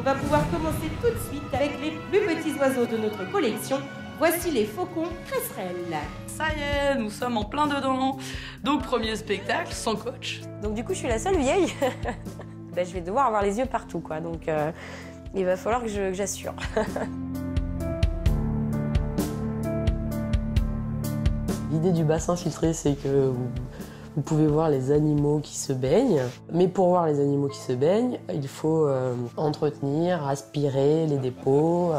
va pouvoir commencer tout de suite avec les plus petits oiseaux de notre collection. Voici les faucons cresserelles. Ça y est, nous sommes en plein dedans. Donc premier spectacle, sans coach. Donc du coup, je suis la seule vieille. Ben, je vais devoir avoir les yeux partout, quoi. Donc il va falloir que j'assure. L'idée du bassin filtré, c'est que vous pouvez voir les animaux qui se baignent. Mais pour voir les animaux qui se baignent, il faut entretenir, aspirer les dépôts.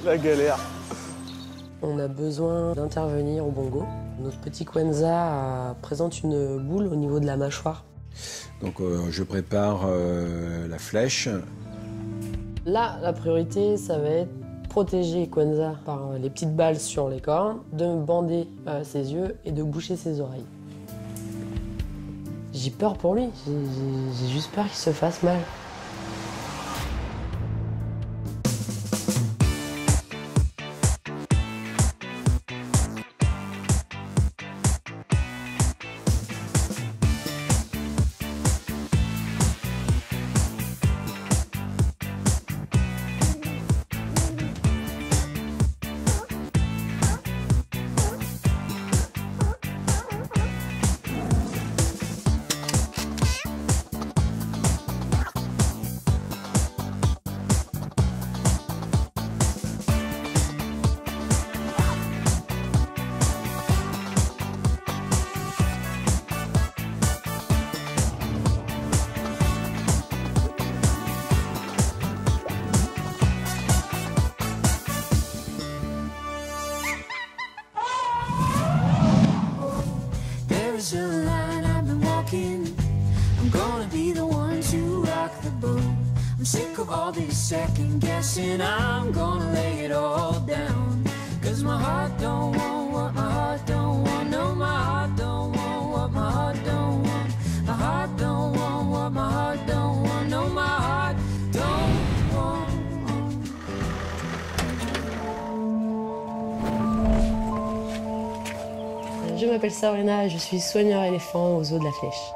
La galère. On a besoin d'intervenir au bongo. Notre petit Quenza présente une boule au niveau de la mâchoire. Donc je prépare la flèche. Là, la priorité, ça va être protéger Quenza par les petites balles sur les cornes, de bander ses yeux et de boucher ses oreilles. J'ai peur pour lui, j'ai juste peur qu'il se fasse mal. There's a line I've been walking. I'm gonna be the one to rock the boat. I'm sick of all this second guessing. I'm gonna lay it all down. Cause my heart don't want what my heart don't want. No, my heart don't want what my heart don't want. My heart don't want what my heart don't want. No, my heart don't want. Je m'appelle Sabrina et je suis soigneur éléphant au zoo de la Flèche.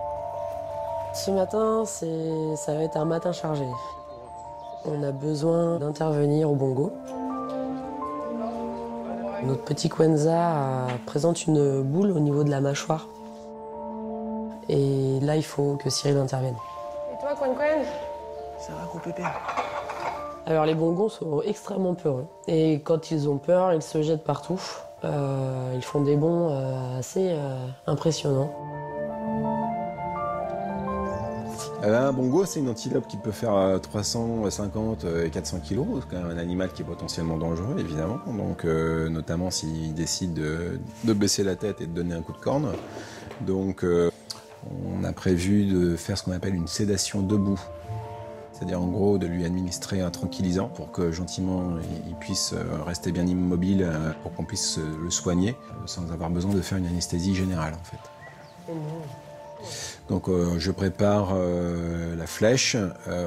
Ce matin, ça va être un matin chargé. On a besoin d'intervenir au bongo. Notre petit Quenza présente une boule au niveau de la mâchoire. Et là, il faut que Cyril intervienne. Et toi, Quen? Ça va, gros pépère. Alors, les bongos sont extrêmement peureux. Et quand ils ont peur, ils se jettent partout. Ils font des bonds assez impressionnants. Un bongo, c'est une antilope qui peut faire 350 et 400 kilos. C'est quand même un animal qui est potentiellement dangereux, évidemment. Donc, notamment s'il décide de baisser la tête et de donner un coup de corne. Donc, on a prévu de faire ce qu'on appelle une sédation debout. C'est-à-dire, en gros, de lui administrer un tranquillisant pour que, gentiment, il puisse rester bien immobile pour qu'on puisse le soigner sans avoir besoin de faire une anesthésie générale, en fait. Donc je prépare la flèche,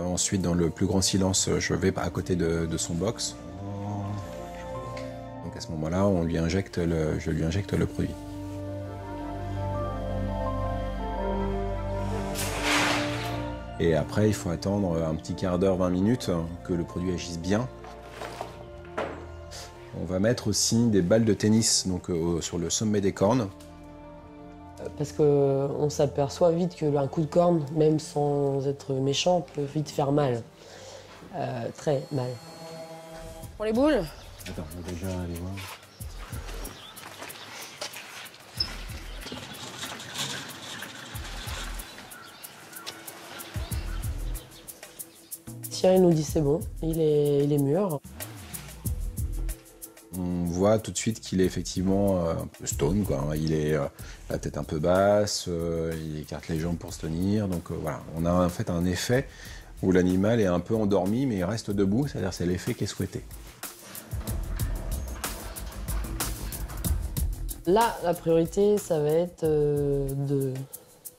ensuite dans le plus grand silence je vais à côté de son box. Donc à ce moment-là je lui injecte le produit. Et après il faut attendre un petit quart d'heure, 20 minutes que le produit agisse bien. On va mettre aussi des balles de tennis donc, sur le sommet des cornes. Parce qu'on s'aperçoit vite qu'un coup de corne, même sans être méchant, peut vite faire mal. Très mal. Pour les boules? Attends, on va déjà aller voir. Cyril nous dit c'est bon, il est mûr. On voit tout de suite qu'il est effectivement un peu stone, quoi. Il est la tête un peu basse, il écarte les jambes pour se tenir. Donc voilà, on a en fait un effet où l'animal est un peu endormi mais il reste debout, c'est-à-dire c'est l'effet qui est souhaité. Là, la priorité, ça va être de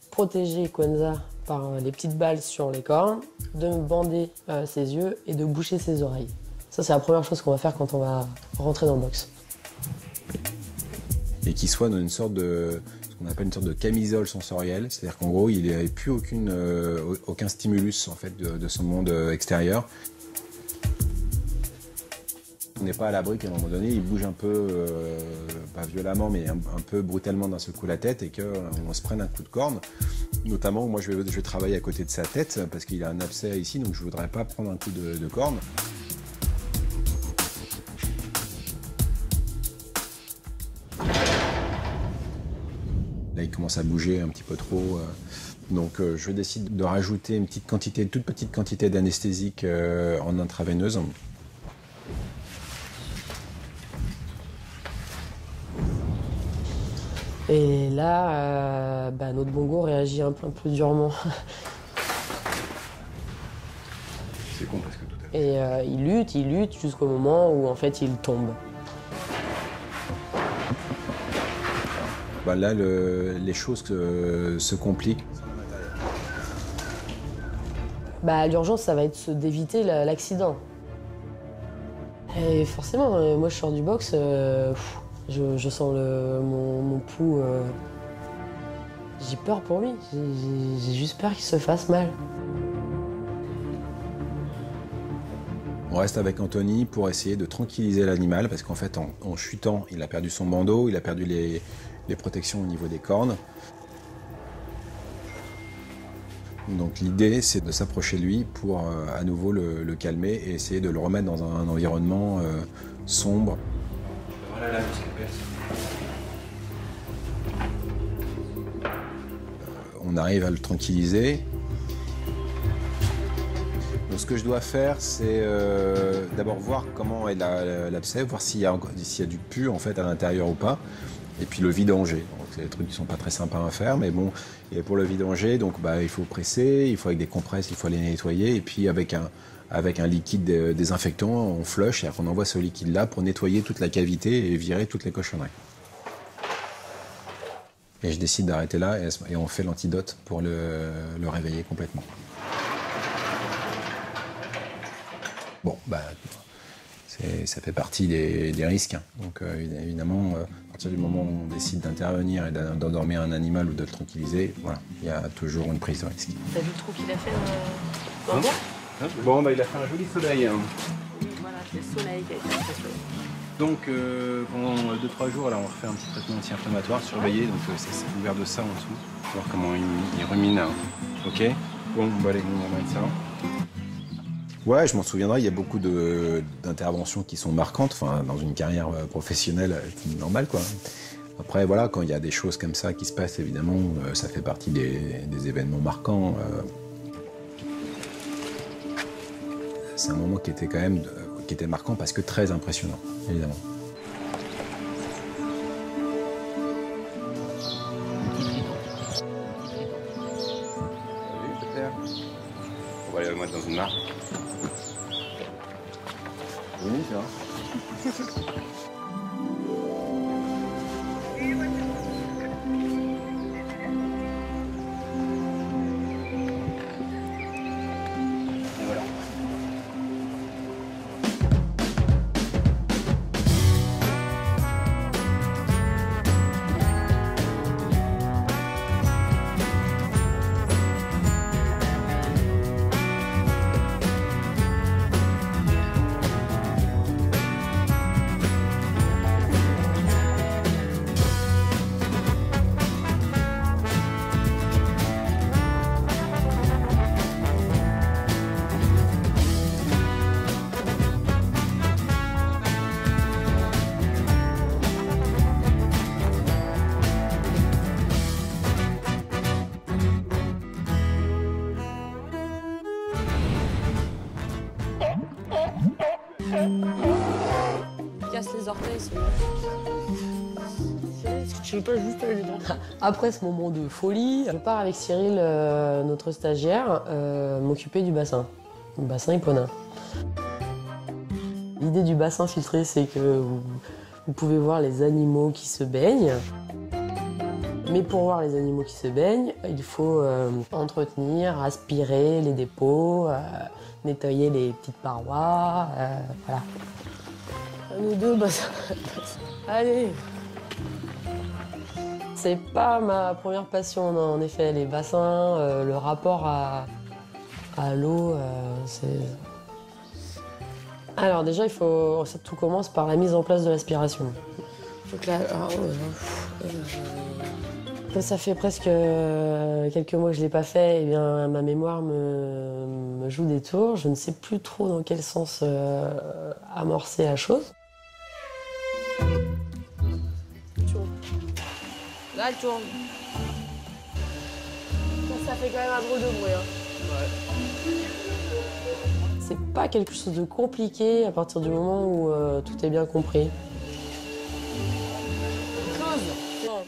protéger Quenza par les petites balles sur les cornes, de bander ses yeux et de boucher ses oreilles. Ça, c'est la première chose qu'on va faire quand on va rentrer dans le box. Et qu'il soit dans ce qu'on appelle une sorte de camisole sensorielle, c'est-à-dire qu'en gros, il n'a plus aucun stimulus en fait, de son monde extérieur. n'est pas à l'abri qu'à un moment donné, il bouge un peu, pas violemment, mais un peu brutalement d'un seul coup la tête et qu'on se prenne un coup de corne. Notamment, moi, je vais travailler à côté de sa tête parce qu'il a un abcès ici, donc je ne voudrais pas prendre un coup de corne. Là, il commence à bouger un petit peu trop. Donc, je décide de rajouter une toute petite quantité d'anesthésique en intraveineuse. Et là, notre bongo réagit un peu durement. C'est con parce que tout à fait. Et il lutte jusqu'au moment où en fait il tombe. Là, les choses se compliquent. L'urgence, ça va être d'éviter l'accident. Et forcément, moi je sors du box, je sens mon pouls. J'ai peur pour lui, j'ai juste peur qu'il se fasse mal. On reste avec Anthony pour essayer de tranquilliser l'animal parce qu'en fait, en chutant, il a perdu son bandeau, il a perdu les protections au niveau des cornes. Donc l'idée, c'est de s'approcher de lui pour à nouveau le calmer et essayer de le remettre dans un environnement sombre. Voilà la muscle. On arrive à le tranquilliser. Donc ce que je dois faire, c'est d'abord voir comment est l'abcès, voir s'il y a du pu en fait à l'intérieur ou pas, et puis le vidanger. Donc c'est des trucs qui sont pas très sympas à faire, mais bon. Et pour le vidanger, donc il faut presser, il faut avec des compresses, il faut les nettoyer, et puis avec un liquide désinfectant, on flush, c'est-à-dire qu'on envoie ce liquide-là pour nettoyer toute la cavité et virer toutes les cochonneries. Et je décide d'arrêter là et on fait l'antidote pour le réveiller complètement. Bon, ça fait partie des risques. Donc évidemment, à partir du moment où on décide d'intervenir et d'endormir un animal ou de le tranquilliser, voilà, il y a toujours une prise de risque. T'as vu le trou qu'il a fait dans le bois? Bon, il a fait un joli soleil. Oui, voilà, c'est le soleil qui a été impressionnant. Donc pendant 2-3 jours, là, on refait un petit traitement anti-inflammatoire surveillé, donc c'est couvert de ça en dessous. On va voir comment il rumine. Hein. Ok. Bon, allez, on va mettre ça. Ouais, je m'en souviendrai, il y a beaucoup d'interventions qui sont marquantes, dans une carrière professionnelle normale, quoi. Après, voilà, quand il y a des choses comme ça qui se passent, évidemment, ça fait partie des événements marquants. C'est un moment qui était quand même qui était marquant parce que très impressionnant, évidemment. On va aller le mettre dans une mare. Oui, ça. Casse les orteils, Je veux pas juste aller dedans. Après ce moment de folie, je pars avec Cyril, notre stagiaire, m'occuper du bassin Hipponin. L'idée du bassin filtré, c'est que vous pouvez voir les animaux qui se baignent. Mais pour voir les animaux qui se baignent, il faut entretenir, aspirer les dépôts, nettoyer les petites parois, voilà. Nous deux, allez. C'est pas ma première passion, non, en effet, les bassins, le rapport à l'eau, Alors déjà, tout commence par la mise en place de l'aspiration. Donc là, comme ça fait presque quelques mois que je ne l'ai pas fait, eh bien, ma mémoire me joue des tours. Je ne sais plus trop dans quel sens amorcer la chose. Là, elle tourne. Ça fait quand même un drôle de bruit. Hein. C'est pas quelque chose de compliqué à partir du moment où tout est bien compris.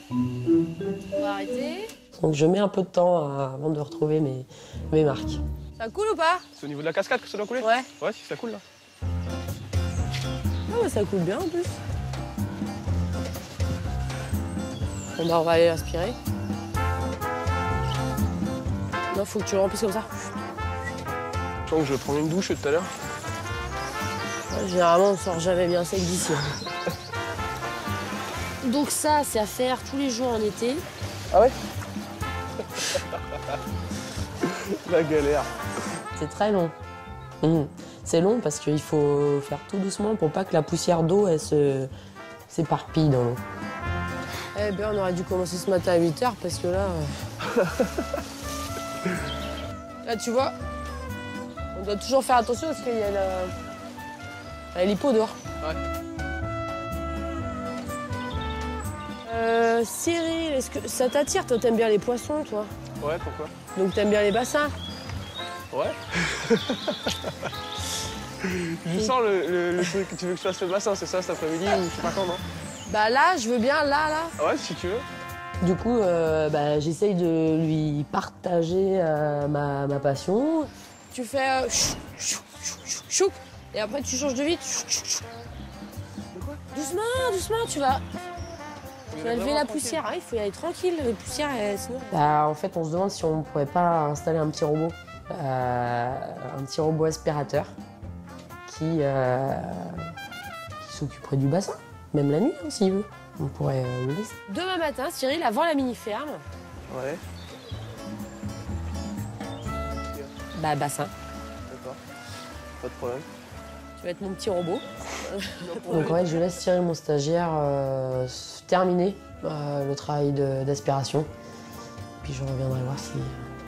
On va arrêter. Donc je mets un peu de temps avant de retrouver mes marques. Ça coule ou pas? C'est au niveau de la cascade que ça doit couler? Ouais. Ouais, si ça coule là. Ah ouais, ça coule bien en plus. Bon bah on va aller l'aspirer. Non, faut que tu le remplisses comme ça. Je sens que je vais prendre une douche tout à l'heure. Ouais, généralement, on sort jamais bien sec d'ici. Donc ça, c'est à faire tous les jours en été. Ah ouais? La galère. C'est très long. C'est long parce qu'il faut faire tout doucement pour pas que la poussière d'eau s'éparpille dans l'eau. Eh bien, on aurait dû commencer ce matin à 8h parce que là... Là, tu vois, on doit toujours faire attention parce qu'il y a l'hypo dehors. Ouais. Cyril, est-ce que ça t'attire? Toi, t'aimes bien les poissons, toi? Ouais, pourquoi? Donc t'aimes bien les bassins? Ouais. Je sens le truc que tu veux que je fasse le bassin, c'est ça, cet après-midi ou je sais pas quand, non? Bah là, je veux bien, là. Ah ouais, si tu veux. Du coup, j'essaye de lui partager ma passion. Tu fais chou, et après tu changes de vite. Doucement, tu vas lever la poussière. Ah, il faut y aller tranquille, la poussière, sinon... En fait, on se demande si on pourrait pas installer un petit robot. Un petit robot aspirateur qui s'occuperait du bassin, même la nuit, hein, s'il veut. On pourrait le laisser. Demain matin, Cyril, avant la mini-ferme, Ouais, bassin. d'accord. Pas de problème. Tu vas être mon petit robot. Donc ouais, je laisse Cyril, mon stagiaire, terminer le travail d'aspiration. Puis je reviendrai voir si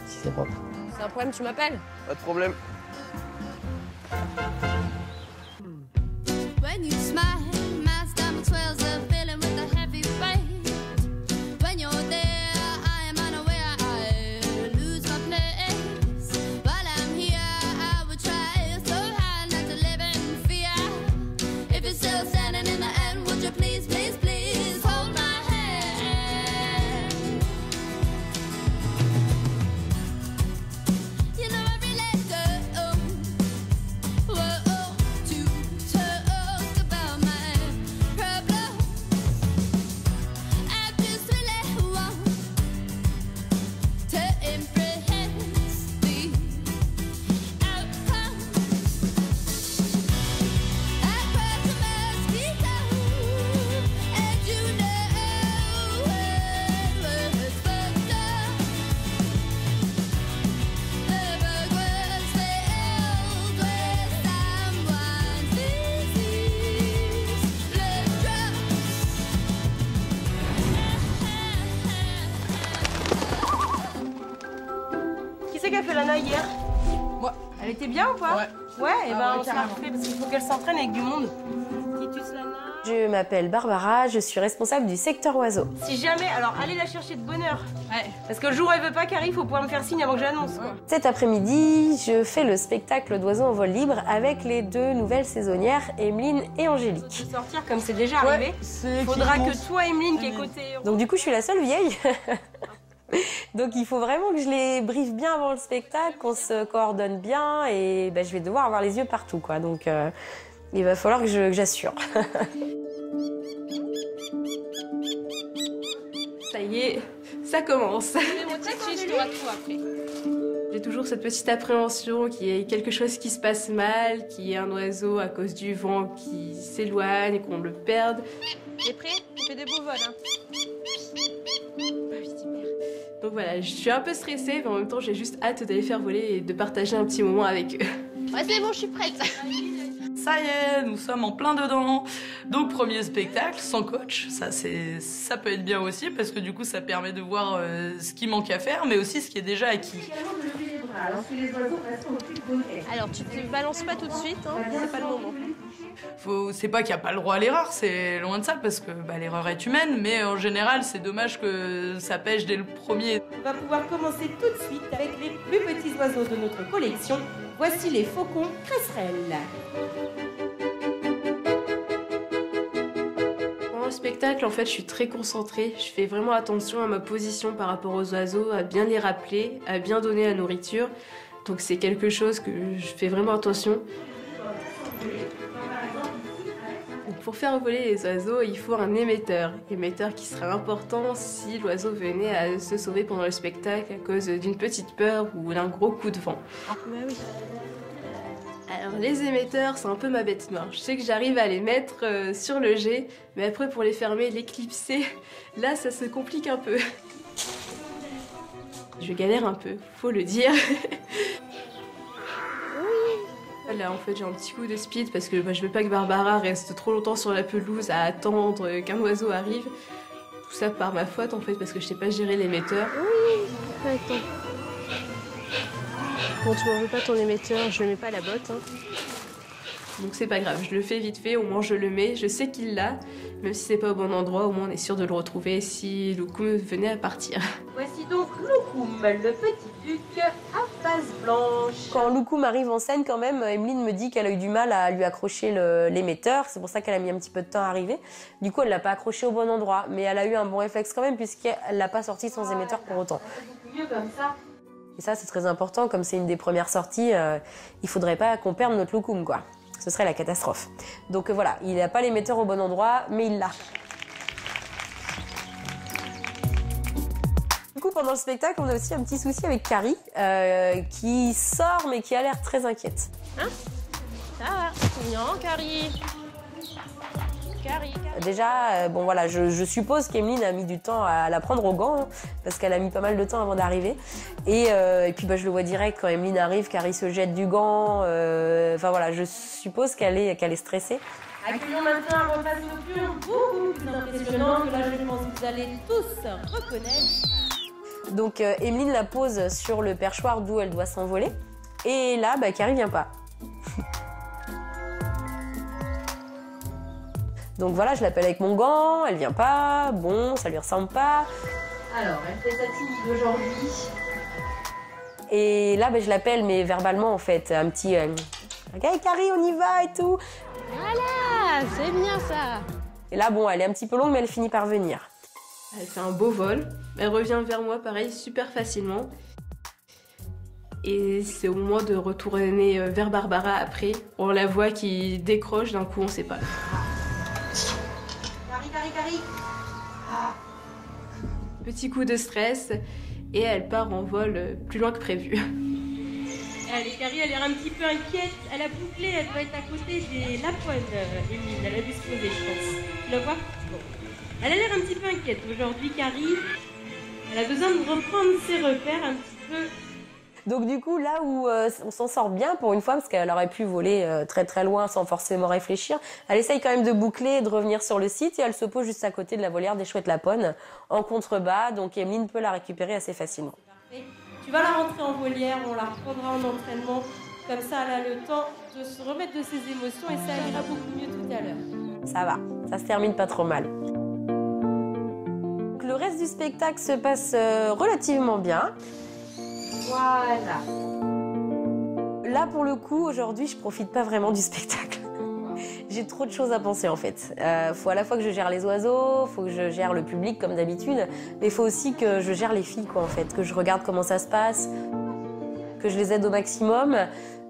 c'est propre. C'est un problème, tu m'appelles? Pas de problème. When you smile, my stomach swells up, filling with a heavy weight. When you're there, I am unaware, I lose my place. While I'm here, I would try so hard not to live in fear. If you're still standing in the end, would you please, please, please hold my hand? You know I really go, whoa, to talk about my problem. I just really want to impress the outcome. I cried to mosquito, and you know it was fucked up. The bug was filled with someone's disease, blood Qui c'est qui a fait Lana hier? Moi. Elle était bien ou pas? Ouais. Ouais, et Ah ben ouais, on se la carrément. refait parce qu'il faut qu'elle s'entraîne avec du monde. Titus Lana. Je m'appelle Barbara, je suis responsable du secteur oiseaux. Si jamais, alors allez la chercher de bonne heure. Ouais. Parce que le jour où elle veut pas qu'elle arrive, faut pouvoir me faire signe avant que j'annonce. Quoi. Cet après-midi, je fais le spectacle d'oiseaux en vol libre avec les deux nouvelles saisonnières, Emeline et Angélique. De sortir comme c'est déjà arrivé. Faudra que toi, Emeline, qui est côté. Donc du coup, je suis la seule vieille. Donc il faut vraiment que je les briefe bien avant le spectacle, qu'on se coordonne bien et je vais devoir avoir les yeux partout, quoi. Donc il va falloir que j'assure. Ça y est, ça commence. J'ai toujours cette petite appréhension qu'il y ait quelque chose qui se passe mal, qu'il y ait un oiseau à cause du vent qui s'éloigne, qu'on le perde. T'es prêt? Tu fais des beaux vols, hein. Donc voilà, je suis un peu stressée, mais en même temps j'ai juste hâte d'aller faire voler et de partager un petit moment avec eux. Ouais, c'est bon, je suis prête. Ça y est, nous sommes en plein dedans. Donc premier spectacle, sans coach, ça peut être bien aussi parce que du coup ça permet de voir ce qui manque à faire, mais aussi ce qui est déjà acquis. Alors tu te balances pas tout de suite, hein, c'est pas le moment. C'est pas qu'il n'y a pas le droit à l'erreur, c'est loin de ça parce que l'erreur est humaine, mais en général c'est dommage que ça pêche dès le premier. On va pouvoir commencer tout de suite avec les plus petits oiseaux de notre collection. Voici les faucons cresserelles. Pendant le spectacle, en fait, je suis très concentrée. Je fais vraiment attention à ma position par rapport aux oiseaux, à bien les rappeler, à bien donner la nourriture. Donc c'est quelque chose que je fais vraiment attention. Pour faire voler les oiseaux, il faut un émetteur. Émetteur qui sera important si l'oiseau venait à se sauver pendant le spectacle à cause d'une petite peur ou d'un gros coup de vent. Bah oui. Alors les émetteurs, c'est un peu ma bête noire. Je sais que j'arrive à les mettre sur le jet, mais après pour les fermer, les clipser, là ça se complique un peu. Je galère un peu, faut le dire. Là, en fait, j'ai un petit coup de speed parce que je veux pas que Barbara reste trop longtemps sur la pelouse à attendre qu'un oiseau arrive. Tout ça par ma faute, en fait, parce que je sais pas gérer l'émetteur. Oui, attends. Bon, tu m'en veux pas ton émetteur, je le mets pas à la botte. Hein. Donc c'est pas grave, je le fais vite fait, au moins je le mets, je sais qu'il l'a. Même si c'est pas au bon endroit, au moins on est sûr de le retrouver si Loukoum venait à partir. Voici donc Loukoum, le petit duc à face blanche. Quand Loukoum arrive en scène, quand même, Emeline me dit qu'elle a eu du mal à lui accrocher l'émetteur. C'est pour ça qu'elle a mis un petit peu de temps à arriver. Du coup, elle l'a pas accroché au bon endroit. Mais elle a eu un bon réflexe quand même, puisqu'elle l'a pas sorti sans émetteur pour autant. Mieux comme ça. Et ça, c'est très important. Comme c'est une des premières sorties, il faudrait pas qu'on perde notre Loukoum, quoi. Ce serait la catastrophe. Donc voilà, il n'a pas l'émetteur au bon endroit, mais il l'a. Du coup, pendant le spectacle, on a aussi un petit souci avec Carrie, qui sort, mais qui a l'air très inquiète. Hein? Ça va? Non, Carrie. Déjà, bon voilà, je suppose qu'Emeline a mis du temps à la prendre au gant, hein, parce qu'elle a mis pas mal de temps avant d'arriver. Et puis je le vois direct quand Emeline arrive, Carrie se jette du gant. Enfin voilà, je suppose qu'elle est stressée. Accueillons maintenant un repas nocturne beaucoup plus impressionnant que là je pense que vous allez tous reconnaître. Donc Emeline la pose sur le perchoir d'où elle doit s'envoler. Et là, Carrie vient pas. Donc voilà, je l'appelle avec mon gant, elle vient pas, bon, ça lui ressemble pas. Alors, elle fait sa timide aujourd'hui. Et là, je l'appelle, mais verbalement en fait, un petit ok, Carrie, on y va et tout. Voilà, c'est bien ça. Et là, bon, elle est un petit peu longue, mais elle finit par venir. Elle fait un beau vol, elle revient vers moi, pareil, super facilement. Et c'est au moment de retourner vers Barbara après. On la voit qui décroche, d'un coup, on sait pas. Carrie. Petit coup de stress et elle part en vol plus loin que prévu. Allez, Carrie a l'air un petit peu inquiète. Elle a bouclé, elle doit être à côté des lapoines, Emeline. Elle a dû se poser, je pense. Tu la vois? Bon. Elle a l'air un petit peu inquiète aujourd'hui, Carrie. Elle a besoin de reprendre ses repères un petit peu. Donc du coup, là où on s'en sort bien pour une fois, parce qu'elle aurait pu voler très très loin sans forcément réfléchir, elle essaye quand même de boucler et de revenir sur le site et elle se pose juste à côté de la volière des chouettes lapones en contrebas, donc Emeline peut la récupérer assez facilement. Tu vas la rentrer en volière, on la reprendra en entraînement, comme ça elle a le temps de se remettre de ses émotions et ça ira beaucoup mieux tout à l'heure. Ça va, ça se termine pas trop mal. Le reste du spectacle se passe relativement bien. Voilà. Là, pour le coup, aujourd'hui, je profite pas vraiment du spectacle. J'ai trop de choses à penser, en fait. Faut à la fois que je gère les oiseaux, faut que je gère le public, comme d'habitude, mais il faut aussi que je gère les filles, quoi, en fait. Que je regarde comment ça se passe, que je les aide au maximum.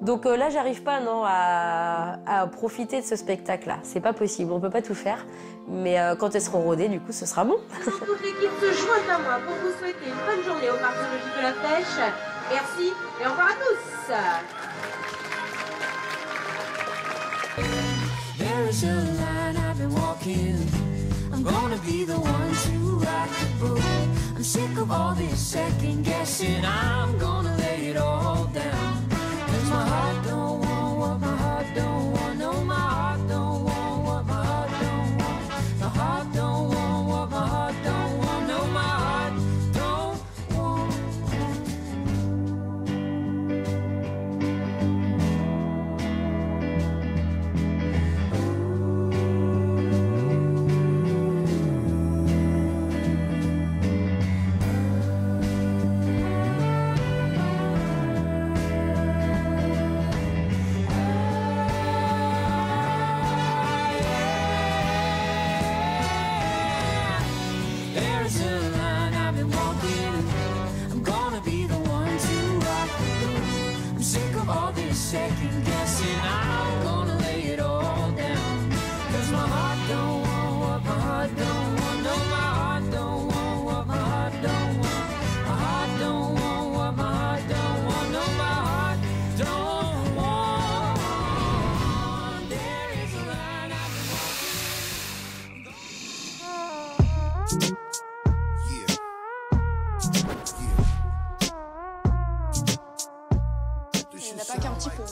Donc là, j'arrive pas, non, à profiter de ce spectacle-là. C'est pas possible, on peut pas tout faire. Mais quand elles seront rodées, du coup, ce sera bon. Toute l'équipe se joint à moi pour vous souhaiter une bonne journée au parc zoologique de la Pêche. Merci et au revoir à tous. There's a line I've been walking. I'm gonna be the one to rock the boat. I'm sick of all this second guessing. I'm gonna lay it all down. 'Cause my heart don't want what my heart don't want. No, walking. I'm gonna be the one to rock the boat. I'm sick of all this second guessing. I'm gonna lay it all down. 'Cause my heart don't want what my heart don't want. No, my heart don't want what my heart don't want. My heart don't want what my heart don't want. No, my heart don't want. There is a line I've been walking. Il n'y en a pas qu'un petit peu.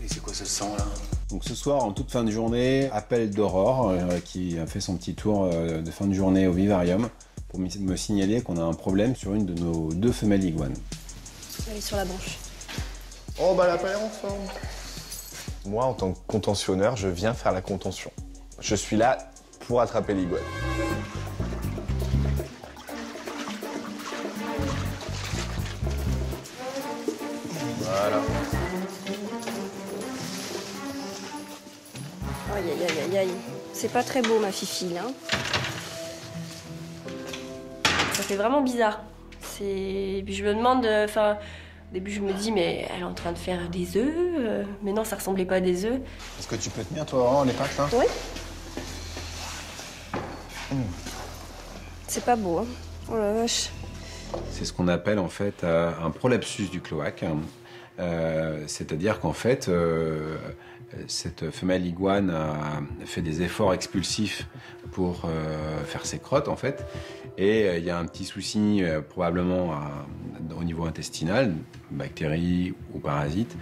Et c'est quoi ce sang là? Donc ce soir, en toute fin de journée, appel d'Aurore qui a fait son petit tour de fin de journée au vivarium pour me signaler qu'on a un problème sur une de nos 2 femelles iguanes. Elle est sur la branche. Oh bah elle a pas l'air en forme. Moi, en tant que contentionneur, je viens faire la contention. Je suis là pour attraper l'iguane. Voilà. Aïe aïe aïe aïe aïe. C'est pas très beau ma fifi là. Ça fait vraiment bizarre. Puis je me demande, au début je me dis mais elle est en train de faire des œufs. Mais non, ça ressemblait pas à des œufs. Est-ce que tu peux tenir toi Aurore les pattes là? Oui. C'est pas beau, hein. Oh la vache. C'est ce qu'on appelle en fait un prolapsus du cloaque. C'est-à-dire qu'en fait, cette femelle iguane a fait des efforts expulsifs pour faire ses crottes en fait. Et il y a un petit souci probablement au niveau intestinal, bactéries ou parasites.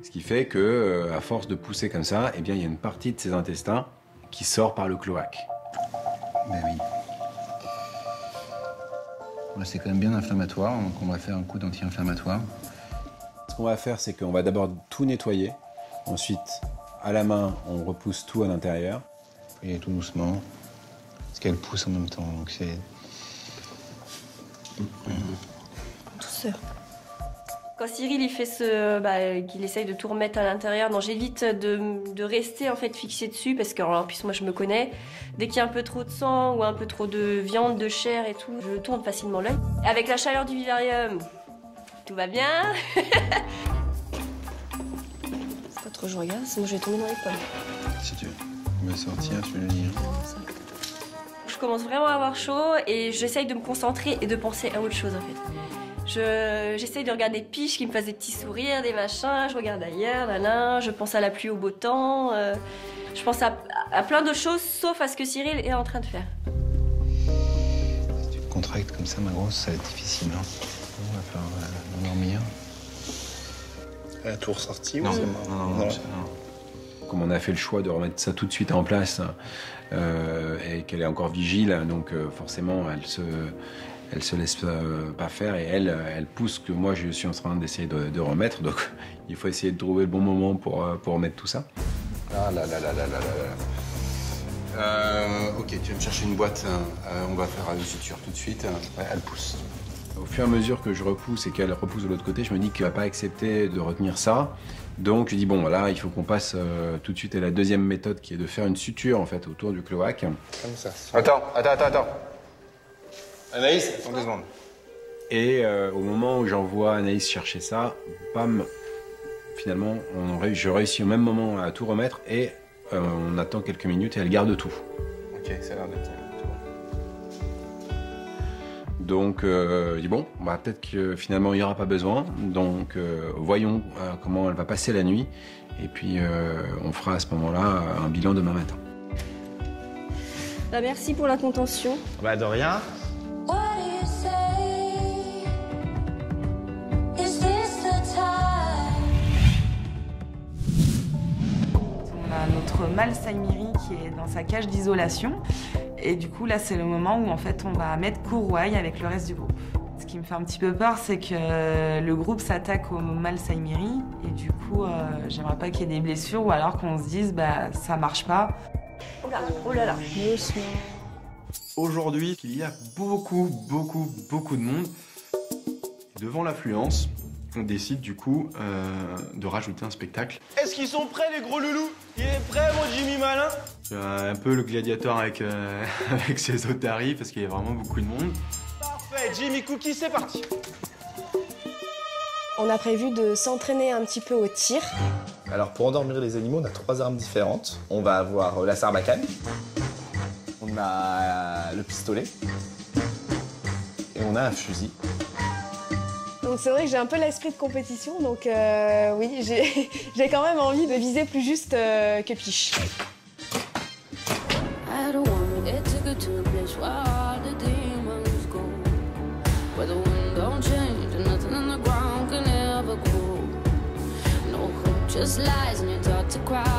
Ce qui fait que, à force de pousser comme ça, eh bien, il y a une partie de ses intestins qui sort par le cloaque. Ben oui. Là, c'est quand même bien inflammatoire, donc on va faire un coup d'anti-inflammatoire. Ce qu'on va faire, c'est qu'on va d'abord tout nettoyer. Ensuite, à la main, on repousse tout à l'intérieur. Et tout doucement, parce qu'elle pousse en même temps, donc c'est... Douceur. Quand Cyril il fait qu'il essaye de tout remettre à l'intérieur, non, j'évite de rester en fait fixée dessus parce qu'en plus moi je me connais. Dès qu'il y a un peu trop de sang ou un peu trop de viande, de chair et tout, je tourne facilement l'œil. Avec la chaleur du vivarium, tout va bien. C'est pas trop je regarde, sinon je vais tomber dans les pommes. Si tu veux sortir, tu le dis. Je commence vraiment à avoir chaud et j'essaye de me concentrer et de penser à autre chose en fait. J'essaye de regarder des piches qui me fassent des petits sourires, des machins, je regarde ailleurs, je pense à la pluie au beau temps, je pense à plein de choses sauf à ce que Cyril est en train de faire. Si tu te contractes comme ça, ma grosse, ça va être difficile. Hein. On va falloir dormir. Elle a tout ressorti Non, ou c'est non. Comme on a fait le choix de remettre ça tout de suite en place et qu'elle est encore vigile, donc forcément elle se laisse pas faire et elle pousse que moi je suis en train d'essayer de remettre. Donc il faut essayer de trouver le bon moment pour remettre tout ça. Ah là là là là là là. Ok, tu vas me chercher une boîte. On va faire une suture tout de suite. Ouais, elle pousse. Au fur et à mesure que je repousse et qu'elle repousse de l'autre côté, je me dis qu'elle va pas accepter de retenir ça. Donc je dis bon voilà, il faut qu'on passe tout de suite à la deuxième méthode qui est de faire une suture en fait autour du cloaque. Comme ça. Attends. Anaïs, attends 2 secondes. Et au moment où j'envoie Anaïs chercher ça, bam, finalement je réussis au même moment à tout remettre et on attend quelques minutes et elle garde tout. Ok, ça a l'air d'être... Donc, je dis bon, bah, peut-être que finalement il n'y aura pas besoin. Donc, voyons comment elle va passer la nuit. Et puis, on fera à ce moment-là un bilan demain matin. Bah, merci pour la contention. Bah de rien. On a notre mâle Saimiri qui est dans sa cage d'isolation. Et du coup, là, c'est le moment où en fait, on va mettre courroie avec le reste du groupe. Ce qui me fait un petit peu peur, c'est que le groupe s'attaque au mâle Saimiri. Et du coup, j'aimerais pas qu'il y ait des blessures ou alors qu'on se dise, bah, ça marche pas. Oh là là. Aujourd'hui, il y a beaucoup de monde. Et devant l'affluence, on décide du coup de rajouter un spectacle. Est-ce qu'ils sont prêts, les gros loulous? Il est prêt, mon Jimmy Malin? Un peu le gladiateur avec, avec ses otaries parce qu'il y a vraiment beaucoup de monde. Parfait, Jimmy Cookie, c'est parti. On a prévu de s'entraîner un petit peu au tir. Alors pour endormir les animaux, on a 3 armes différentes. On va avoir la sarbacane, on a le pistolet et on a un fusil. Donc c'est vrai que j'ai un peu l'esprit de compétition, donc oui, j'ai quand même envie de viser plus juste que Piche. Just lies and you're taught to cry.